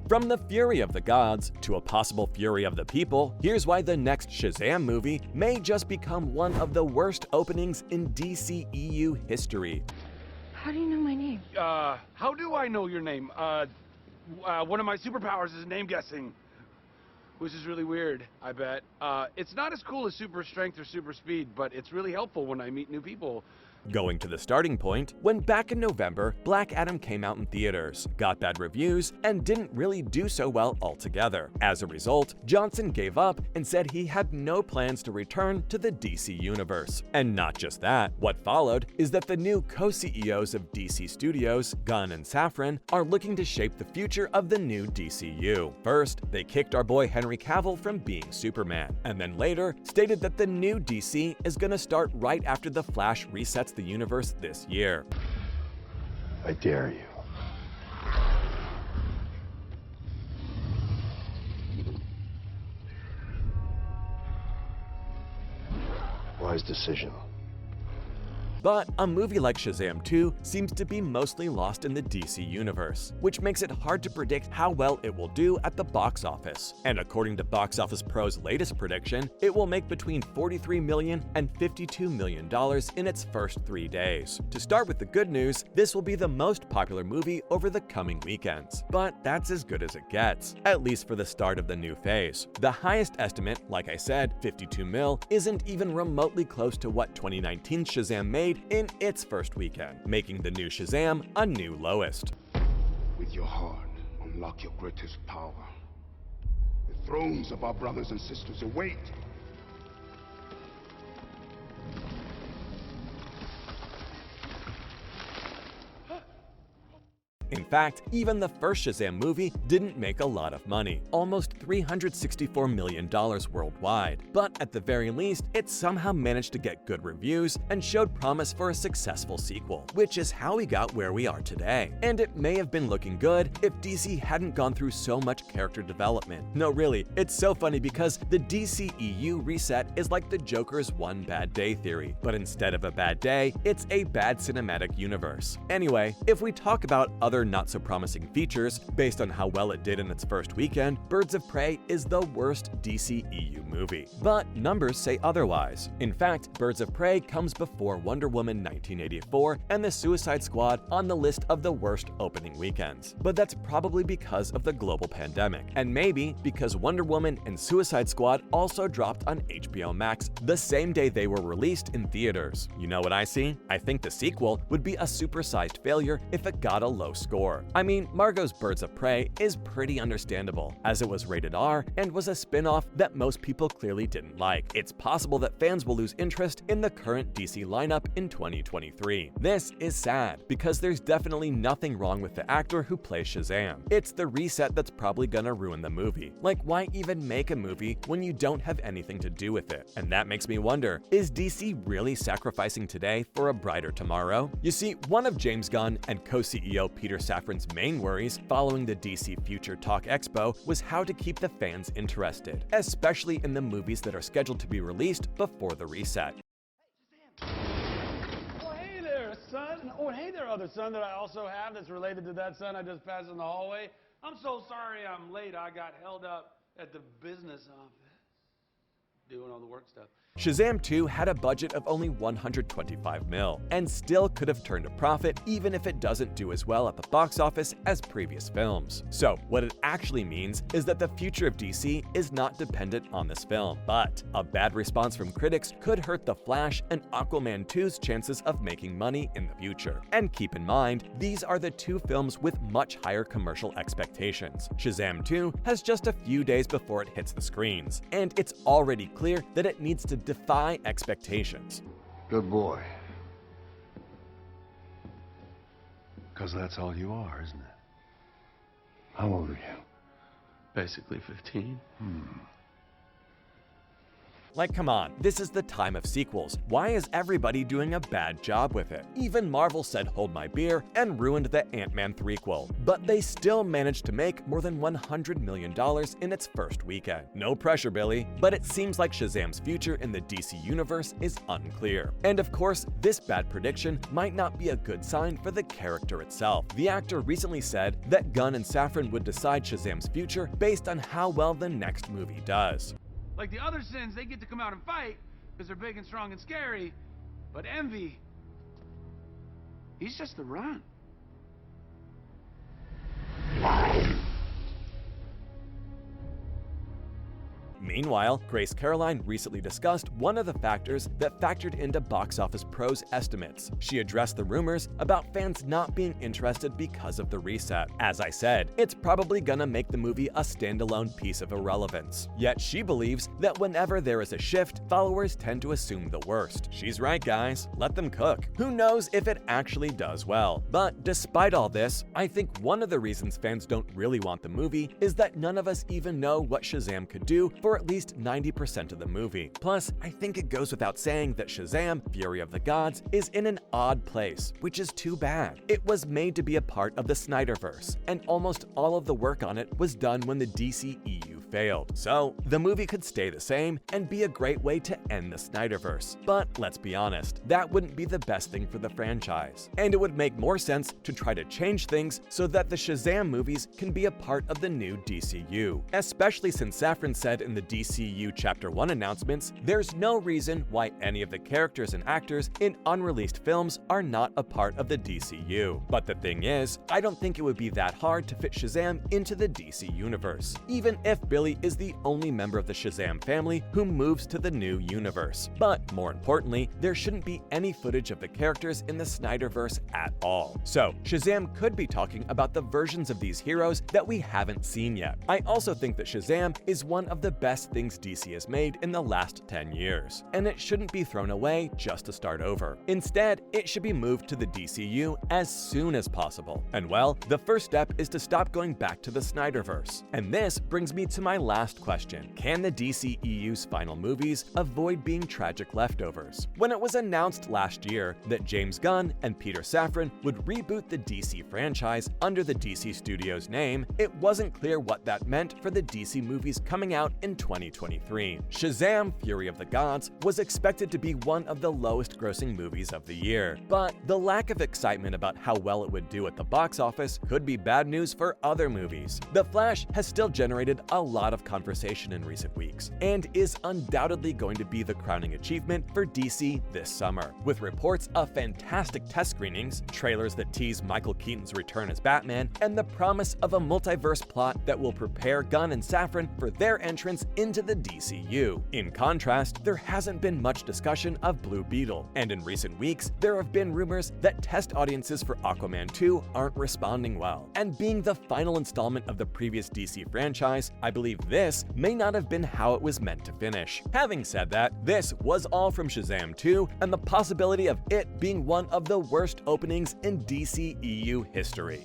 From the fury of the gods to a possible fury of the people, here's why the next Shazam movie may just become one of the worst openings in DCEU history. How do you know my name? How do I know your name? One of my superpowers is name guessing, which is really weird, I bet. It's not as cool as super strength or super speed, but it's really helpful when I meet new people. Going to the starting point, when back in November, Black Adam came out in theaters, got bad reviews, and didn't really do so well altogether. As a result, Johnson gave up and said he had no plans to return to the DC universe. And not just that, what followed is that the new co-CEOs of DC Studios, Gunn and Safran, are looking to shape the future of the new DCU. First, they kicked our boy Henry Cavill from being Superman, and then later stated that the new DC is gonna start right after The Flash resets the universe this year. I dare you. Wise decision. But a movie like Shazam 2 seems to be mostly lost in the DC universe, which makes it hard to predict how well it will do at the box office. And according to Box Office Pro's latest prediction, it will make between $43 million and $52 million in its first 3 days. To start with the good news, this will be the most popular movie over the coming weekends. But that's as good as it gets, at least for the start of the new phase. The highest estimate, like I said, 52 mil, isn't even remotely close to what 2019 Shazam made in its first weekend, making the new Shazam a new lowest. With your heart, unlock your greatest power. The thrones of our brothers and sisters await. In fact, even the first Shazam movie didn't make a lot of money, almost $364 million worldwide. But at the very least, it somehow managed to get good reviews and showed promise for a successful sequel, which is how we got where we are today. And it may have been looking good if DC hadn't gone through so much character development. No, really, it's so funny because the DCEU reset is like the Joker's one bad day theory, but instead of a bad day, it's a bad cinematic universe. Anyway, if we talk about other not-so-promising features, based on how well it did in its first weekend, Birds of Prey is the worst DCEU movie. But numbers say otherwise. In fact, Birds of Prey comes before Wonder Woman 1984 and The Suicide Squad on the list of the worst opening weekends. But that's probably because of the global pandemic, and maybe because Wonder Woman and Suicide Squad also dropped on HBO Max the same day they were released in theaters. You know what I see? I think the sequel would be a supersized failure if it got a low score. I mean, Margot's Birds of Prey is pretty understandable, as it was rated R and was a spin-off that most people clearly didn't like. It's possible that fans will lose interest in the current DC lineup in 2023. This is sad, because there's definitely nothing wrong with the actor who plays Shazam. It's the reset that's probably gonna ruin the movie. Like, why even make a movie when you don't have anything to do with it? And that makes me wonder, is DC really sacrificing today for a brighter tomorrow? You see, one of James Gunn and co-CEO Peter Safran's main worries following the DC Future Talk Expo was how to keep the fans interested, especially in the movies that are scheduled to be released before the reset. Oh, hey there, son. Oh, hey there, other son that I also have that's related to that son I just passed in the hallway. I'm so sorry I'm late. I got held up at the business office doing all the work stuff. Shazam 2 had a budget of only $125 mil, and still could have turned a profit even if it doesn't do as well at the box office as previous films. So what it actually means is that the future of DC is not dependent on this film, but a bad response from critics could hurt The Flash and Aquaman 2's chances of making money in the future. And keep in mind, these are the two films with much higher commercial expectations. Shazam 2 has just a few days before it hits the screens, and it's already clear that it needs to defy expectations. Good boy. Because that's all you are, isn't it? How old are you? Basically 15. Like, come on, this is the time of sequels. Why is everybody doing a bad job with it? Even Marvel said hold my beer and ruined the Ant-Man threequel, but they still managed to make more than $100 million in its first weekend. No pressure, Billy, but it seems like Shazam's future in the DC universe is unclear. And of course, this bad prediction might not be a good sign for the character itself. The actor recently said that Gunn and Safran would decide Shazam's future based on how well the next movie does. Like the other sins, they get to come out and fight because they're big and strong and scary. But Envy, he's just the runt. Meanwhile, Grace Caroline recently discussed one of the factors that factored into Box Office Pro's estimates. She addressed the rumors about fans not being interested because of the reset. As I said, it's probably gonna make the movie a standalone piece of irrelevance. Yet she believes that whenever there is a shift, followers tend to assume the worst. She's right, guys. Let them cook. Who knows if it actually does well? But despite all this, I think one of the reasons fans don't really want the movie is that none of us even know what Shazam could do for at least 90% of the movie. Plus, I think it goes without saying that Shazam, Fury of the Gods, is in an odd place, which is too bad. It was made to be a part of the Snyderverse, and almost all of the work on it was done when the DCEU failed. So, the movie could stay the same and be a great way to end the Snyderverse. But let's be honest, that wouldn't be the best thing for the franchise. And it would make more sense to try to change things so that the Shazam movies can be a part of the new DCU. Especially since Safran said in the DCEU Chapter 1 announcements, there's no reason why any of the characters and actors in unreleased films are not a part of the DCU. But the thing is, I don't think it would be that hard to fit Shazam into the DC universe, even if Billy is the only member of the Shazam family who moves to the new universe. But more importantly, there shouldn't be any footage of the characters in the Snyderverse at all. So Shazam could be talking about the versions of these heroes that we haven't seen yet. I also think that Shazam is one of the best things DC has made in the last 10 years, and it shouldn't be thrown away just to start over. Instead, it should be moved to the DCU as soon as possible. And well, the first step is to stop going back to the Snyderverse. And this brings me to my last question. Can the DCEU's final movies avoid being tragic leftovers? When it was announced last year that James Gunn and Peter Safran would reboot the DC franchise under the DC Studios name, it wasn't clear what that meant for the DC movies coming out in 2023. Shazam! Fury of the Gods was expected to be one of the lowest grossing movies of the year, but the lack of excitement about how well it would do at the box office could be bad news for other movies. The Flash has still generated a lot of conversation in recent weeks, and is undoubtedly going to be the crowning achievement for DC this summer, with reports of fantastic test screenings, trailers that tease Michael Keaton's return as Batman, and the promise of a multiverse plot that will prepare Gunn and Safran for their entrance into the DCU. In contrast, there hasn't been much discussion of Blue Beetle, and in recent weeks, there have been rumors that test audiences for Aquaman 2 aren't responding well. And being the final installment of the previous DC franchise, I believe this may not have been how it was meant to finish. Having said that, this was all from Shazam 2 and the possibility of it being one of the worst openings in DCEU history.